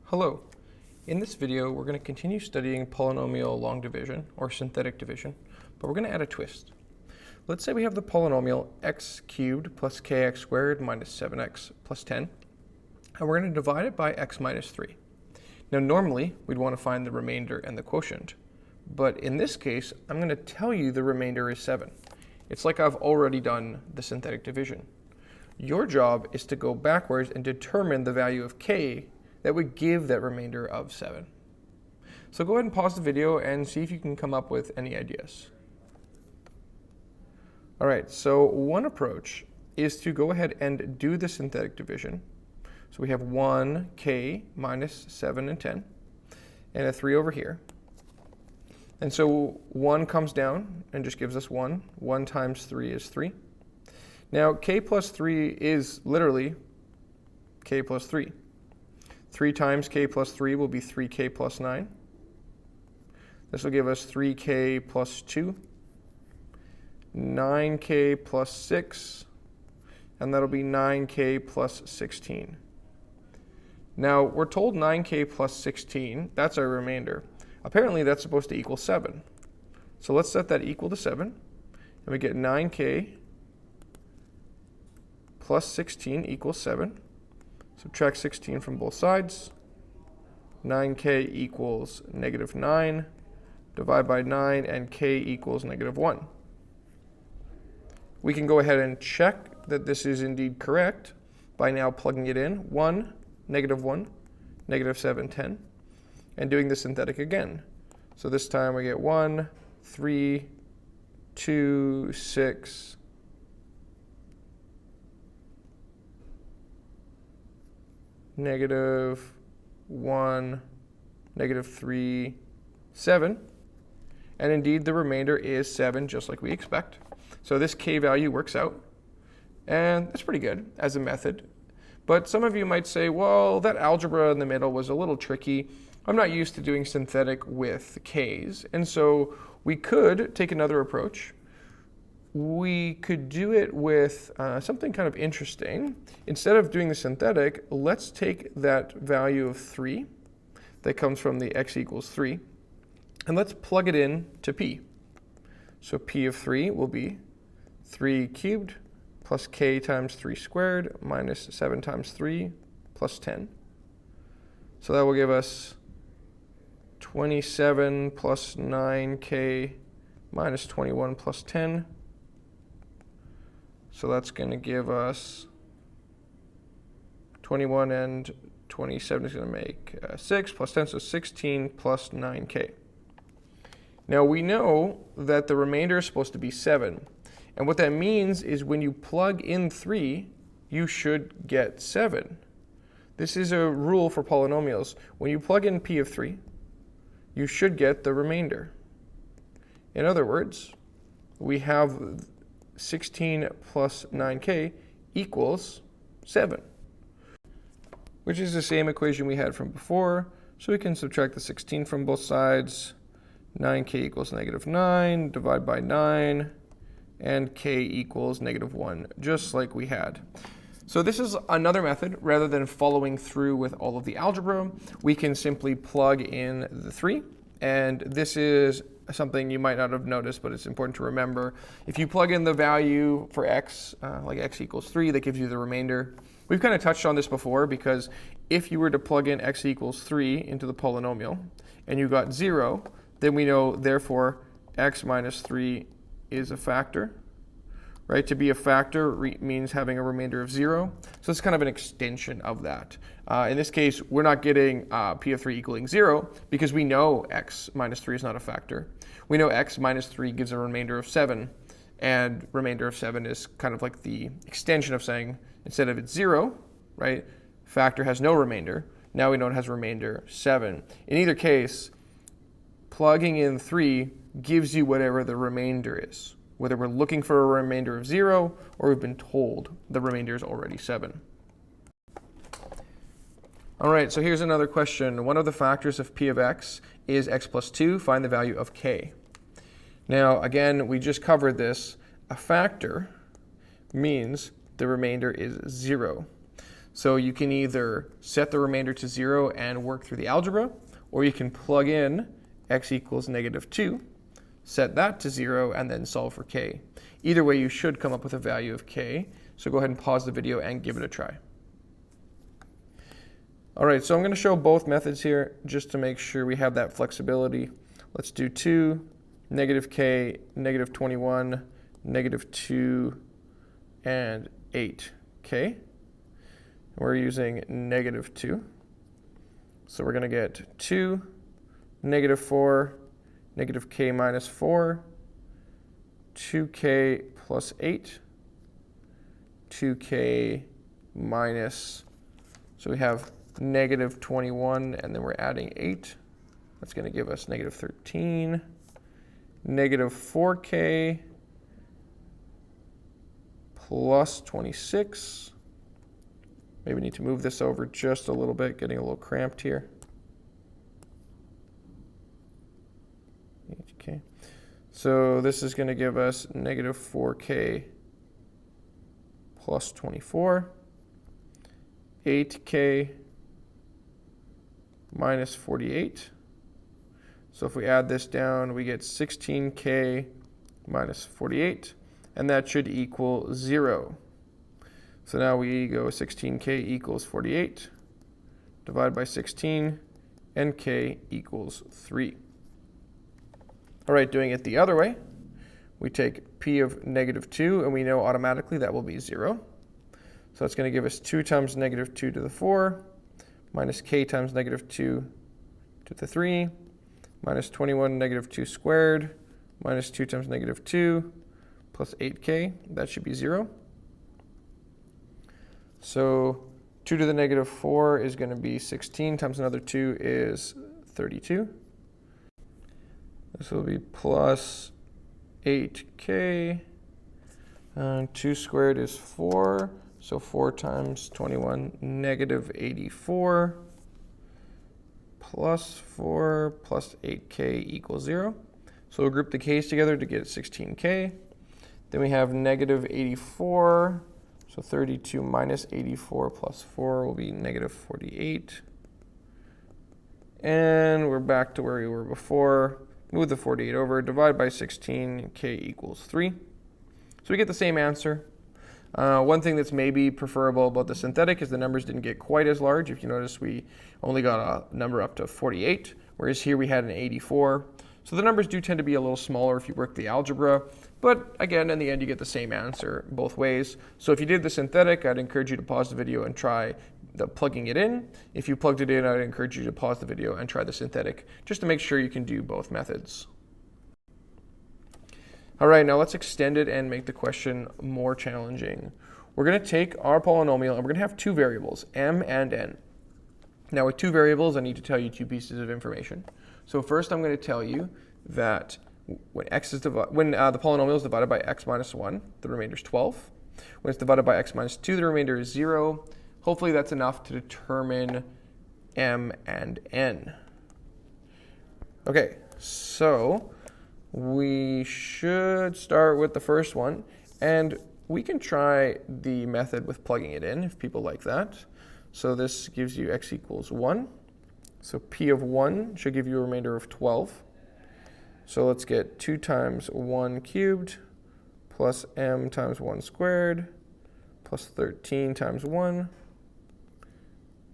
Hello. In this video, we're going to continue studying polynomial long division, or synthetic division, but we're going to add a twist. Let's say we have the polynomial x cubed plus kx squared minus 7x plus 10, and we're going to divide it by x minus 3. Now, normally, we'd want to find the remainder and the quotient, but in this case, I'm going to tell you the remainder is 7. It's like I've already done the synthetic division. Your job is to go backwards and determine the value of k that would give that remainder of 7. So go ahead and pause the video and see if you can come up with any ideas. All right, so one approach is to go ahead and do the synthetic division. So we have 1k minus 7 and 10, and a 3 over here. And so 1 comes down and just gives us 1. 1 times 3 is 3. Now k plus 3 is literally k plus 3. 3 times k plus 3 will be 3k plus 9. This will give us 3k plus 2, 9k plus 6, and that'll be 9k plus 16. Now, we're told 9k plus 16, that's our remainder. Apparently, that's supposed to equal 7. So let's set that equal to 7, and we get 9k plus 16 equals 7. Subtract 16 from both sides. 9k equals negative 9. Divide by 9, and k equals negative 1. We can go ahead and check that this is indeed correct by now plugging it in. 1, negative 1, negative 7, 10, and doing the synthetic again. So this time we get 1, 3, 2, 6, negative 1, negative 3, 7. And indeed, the remainder is 7, just like we expect. So this k value works out. And that's pretty good as a method. But some of you might say, well, that algebra in the middle was a little tricky. I'm not used to doing synthetic with k's. And so we could take another approach. We could do it with something kind of interesting. Instead of doing the synthetic, let's take that value of 3 that comes from the x equals 3, and let's plug it in to p. So p of 3 will be 3 cubed plus k times 3 squared minus 7 times 3 plus 10. So that will give us 27 plus 9k minus 21 plus 10. So that's going to give us 21, and 27 is going to make 6 plus 10, so 16 plus 9k. Now we know that the remainder is supposed to be 7. And what that means is when you plug in 3, you should get 7. This is a rule for polynomials. When you plug in p of 3, you should get the remainder. In other words, we have 16 plus 9k equals 7, which is the same equation we had from before. So we can subtract the 16 from both sides. 9k equals negative 9, divide by 9, and k equals negative 1, just like we had. So this is another method. Rather than following through with all of the algebra, we can simply plug in the 3. And this is something you might not have noticed, but it's important to remember. If you plug in the value for x, like x equals 3, that gives you the remainder. We've kind of touched on this before, because if you were to plug in x equals 3 into the polynomial, and you got 0, then we know, therefore, x minus 3 is a factor. Right? To be a factor means having a remainder of 0. So it's kind of an extension of that. In this case, we're not getting p of 3 equaling 0 because we know x minus 3 is not a factor. We know x minus 3 gives a remainder of 7. And remainder of 7 is kind of like the extension of saying, instead of it's 0, right, factor has no remainder. Now we know it has a remainder 7. In either case, plugging in 3 gives you whatever the remainder is, whether we're looking for a remainder of 0 or we've been told the remainder is already 7. All right, so here's another question. One of the factors of p of x is x plus 2. Find the value of k. Now, again, we just covered this. A factor means the remainder is 0. So you can either set the remainder to 0 and work through the algebra, or you can plug in x equals -2, set that to 0, and then solve for k. Either way, you should come up with a value of k. So go ahead and pause the video and give it a try. All right, so I'm going to show both methods here just to make sure we have that flexibility. Let's do 2, -k, -21, -2, and 8k. We're using -2. So we're going to get 2, -4, -k minus 4, 2k plus 8, 2k minus, so we have -21, and then we're adding 8. That's going to give us -13, -4k plus 26. Maybe we need to move this over just a little bit, getting a little cramped here. Okay. So this is going to give us -4k plus 24, 8k minus 48. So if we add this down, we get 16k minus 48, and that should equal 0. So now we go 16k equals 48, divide by 16, and k equals 3. All right, doing it the other way, we take p of -2, and we know automatically that will be 0. So it's going to give us 2 times -2 to the 4, minus k times -2 to the 3, minus 21 -2 squared, minus 2 times -2, plus 8k. That should be 0. So 2 to the -4 is going to be 16 times another 2 is 32. This will be plus 8k. 2 squared is 4. So 4 times 21, -84. Plus 4 plus 8k equals 0. So we'll group the k's together to get 16k. Then we have -84. So 32 minus 84 plus 4 will be -48. And we're back to where we were before. Move the 48 over, divide by 16, k equals 3. So we get the same answer. One thing that's maybe preferable about the synthetic is the numbers didn't get quite as large. If you notice, we only got a number up to 48, whereas here we had an 84. So the numbers do tend to be a little smaller if you work the algebra. But again, in the end, you get the same answer both ways. So if you did the synthetic, I'd encourage you to pause the video and try plugging it in. If you plugged it in, I'd encourage you to pause the video and try the synthetic, just to make sure you can do both methods. All right, now let's extend it and make the question more challenging. We're going to take our polynomial and we're going to have two variables, m and n. Now with two variables, I need to tell you two pieces of information. So first, I'm going to tell you that when the polynomial is divided by x minus 1, the remainder is 12. When it's divided by x minus 2, the remainder is 0. Hopefully that's enough to determine m and n. Okay, so we should start with the first one, and we can try the method with plugging it in if people like that. So this gives you x equals 1. So p of 1 should give you a remainder of 12. So let's get 2 times 1 cubed plus m times 1 squared plus 13 times 1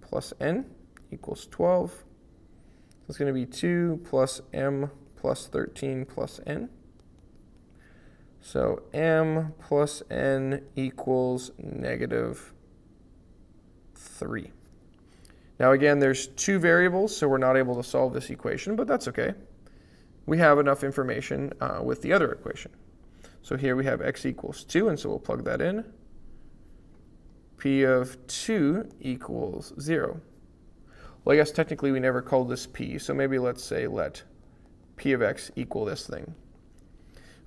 plus n equals 12. So it's going to be 2 plus m plus 13 plus n. So m plus n equals -3. Now again, there's two variables, so we're not able to solve this equation, but that's okay. We have enough information with the other equation. So here we have x equals 2, and so we'll plug that in. P of 2 equals 0. Well, I guess technically we never called this p, so maybe let's say let p of x equal this thing.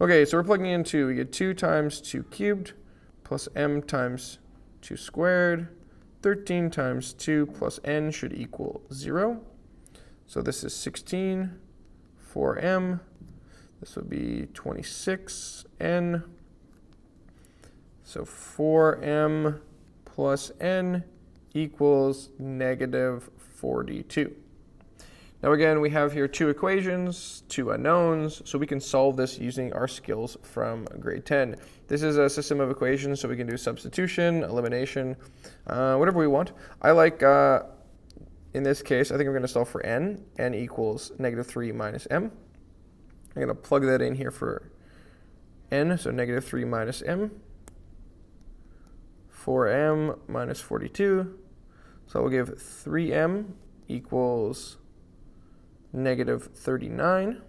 Okay, so we're plugging in 2. We get 2 times 2 cubed plus m times 2 squared. 13 times 2 plus n should equal 0. So this is 16 for m. This would be 26n. So 4m plus n equals negative 42. Now again, we have here two equations, two unknowns, so we can solve this using our skills from grade 10. This is a system of equations, so we can do substitution, elimination, whatever we want. I like, in this case, I think I'm going to solve for n. N equals negative 3 minus m. I'm going to plug that in here for n, so negative 3 minus m. 4m minus 42. So we'll give 3m equals negative 39,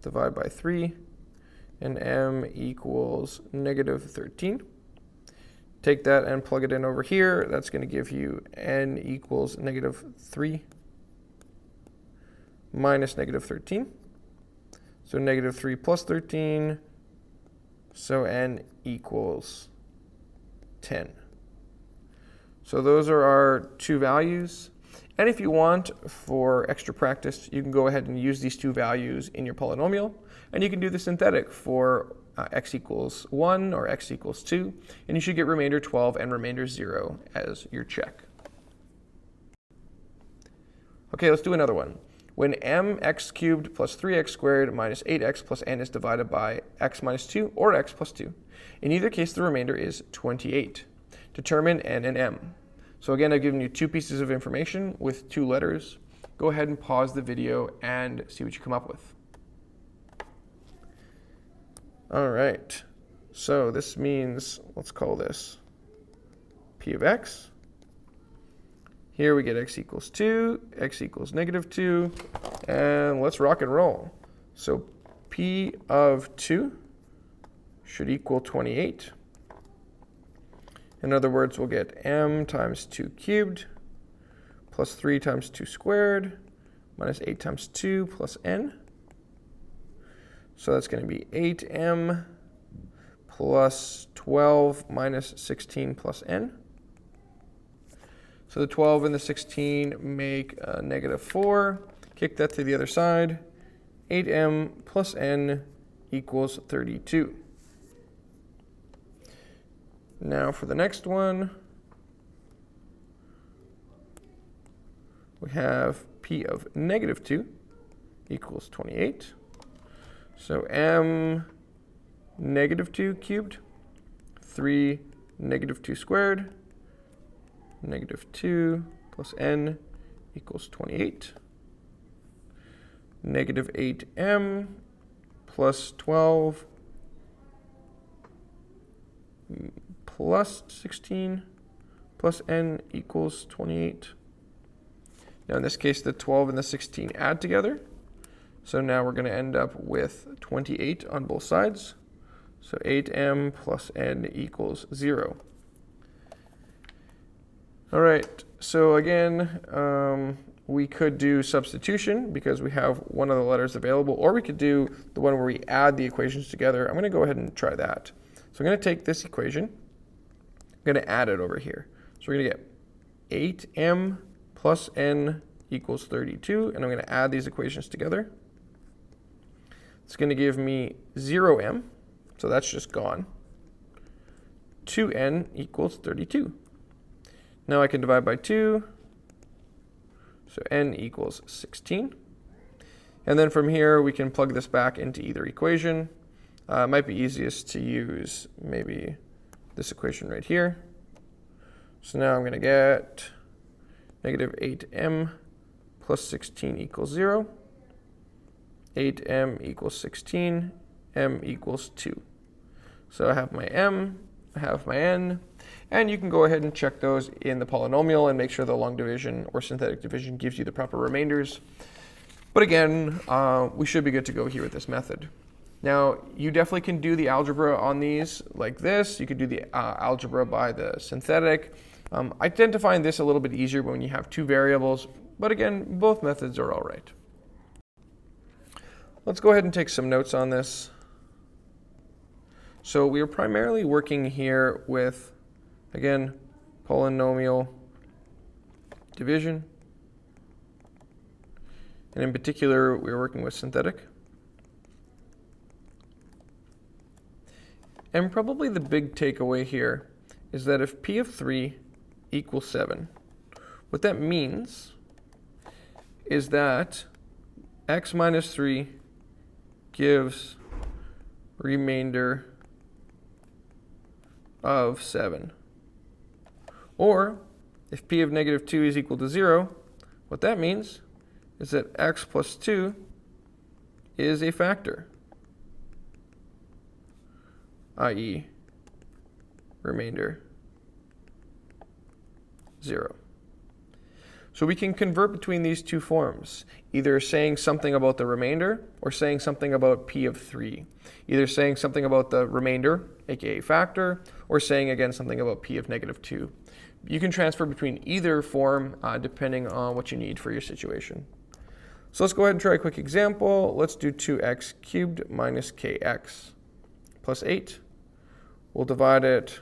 divide by 3, and m equals negative 13. Take that and plug it in over here. That's going to give you n equals negative 3 minus negative 13. So negative 3 plus 13, so n equals 10. So those are our two values. And if you want, for extra practice, you can go ahead and use these two values in your polynomial. And you can do the synthetic for x equals 1 or x equals 2. And you should get remainder 12 and remainder 0 as your check. Okay, let's do another one. When mx cubed plus 3x squared minus 8x plus n is divided by x minus 2 or x plus 2. In either case, the remainder is 28. Determine n and m. So again, I've given you two pieces of information with two letters. Go ahead and pause the video and see what you come up with. All right, so this means, let's call this p of x. Here we get x equals 2, x equals negative 2, and let's rock and roll. So p of 2 should equal 28. In other words, we'll get m times 2 cubed plus 3 times 2 squared minus 8 times 2 plus n. So that's going to be 8m plus 12 minus 16 plus n. So the 12 and the 16 make negative 4. Kick that to the other side. 8m plus n equals 32. Now for the next one, we have p of negative 2 equals 28. So m negative 2 cubed, 3 negative 2 squared, negative 2 plus n equals 28. Negative 8m plus 12 plus 16 plus n equals 28. Now in this case, the 12 and the 16 add together. So now we're going to end up with 28 on both sides. So 8m plus n equals 0. All right, so again, we could do substitution because we have one of the letters available, or we could do the one where we add the equations together. I'm going to go ahead and try that. So I'm going to take this equation, I'm going to add it over here. So we're going to get 8m plus n equals 32, and I'm going to add these equations together. It's going to give me 0m, so that's just gone. 2n equals 32. Now I can divide by 2, so n equals 16. And then from here, we can plug this back into either equation. It might be easiest to use maybe this equation right here. So now I'm going to get negative 8m plus 16 equals 0. 8m equals 16, m equals 2. So I have my m, I have my n, and you can go ahead and check those in the polynomial and make sure the long division or synthetic division gives you the proper remainders. But again, we should be good to go here with this method. Now, you definitely can do the algebra on these like this. You could do the algebra by the synthetic. I tend to find this a little bit easier when you have two variables, but again, both methods are all right. Let's go ahead and take some notes on this. So we are primarily working here with, again, polynomial division. And in particular, we're working with synthetic. And probably the big takeaway here is that if p of 3 equals 7. What that means is that x minus 3 gives remainder of 7. Or, if p of negative 2 is equal to 0, what that means is that x plus 2 is a factor, i.e. remainder 0. So we can convert between these two forms, either saying something about the remainder or saying something about p of 3. Either saying something about the remainder, aka factor, or saying again something about p of negative 2. You can transfer between either form depending on what you need for your situation. So let's go ahead and try a quick example. Let's do 2x cubed minus kx plus 8. We'll divide it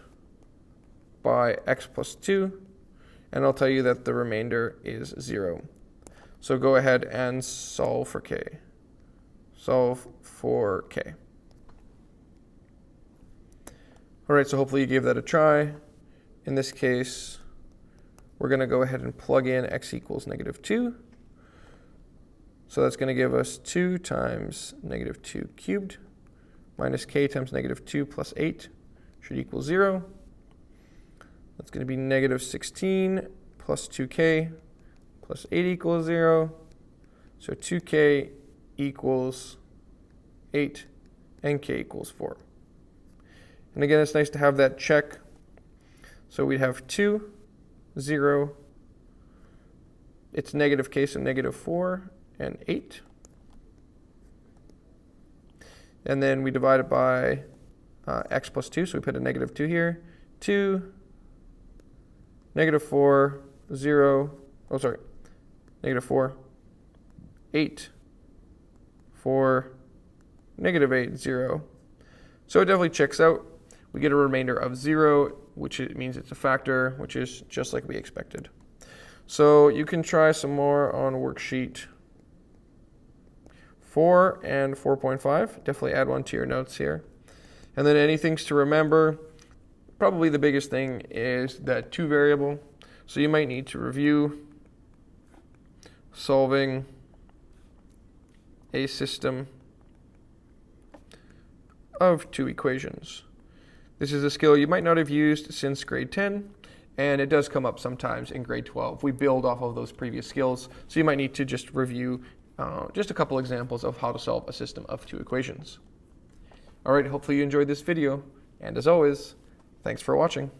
by x plus 2. And I'll tell you that the remainder is 0. So go ahead and solve for k. Solve for k. All right, so hopefully you gave that a try. In this case, we're going to go ahead and plug in x equals negative 2. So that's going to give us 2 times negative 2 cubed minus k times negative 2 plus 8 should equal 0. That's going to be negative 16 plus 2k plus 8 equals 0. So 2k equals 8 and k equals 4. And again, it's nice to have that check. So we have 2, 0. It's negative k, so negative 4 and 8. And then we divide it by x plus 2, so we put a negative 2 here. 2, negative 4, 0, oh sorry, negative 4, 8, 4, negative 8, 0. So it definitely checks out. We get a remainder of 0, which means it's a factor, which is just like we expected. So you can try some more on worksheet 4 and 4.5. Definitely add one to your notes here. And then any things to remember. Probably the biggest thing is that 2 variable. So you might need to review solving a system of 2 equations. This is a skill you might not have used since grade 10, and it does come up sometimes in grade 12. We build off of those previous skills, so you might need to just review just a couple examples of how to solve a system of 2 equations. All right, hopefully you enjoyed this video, and as always, thanks for watching.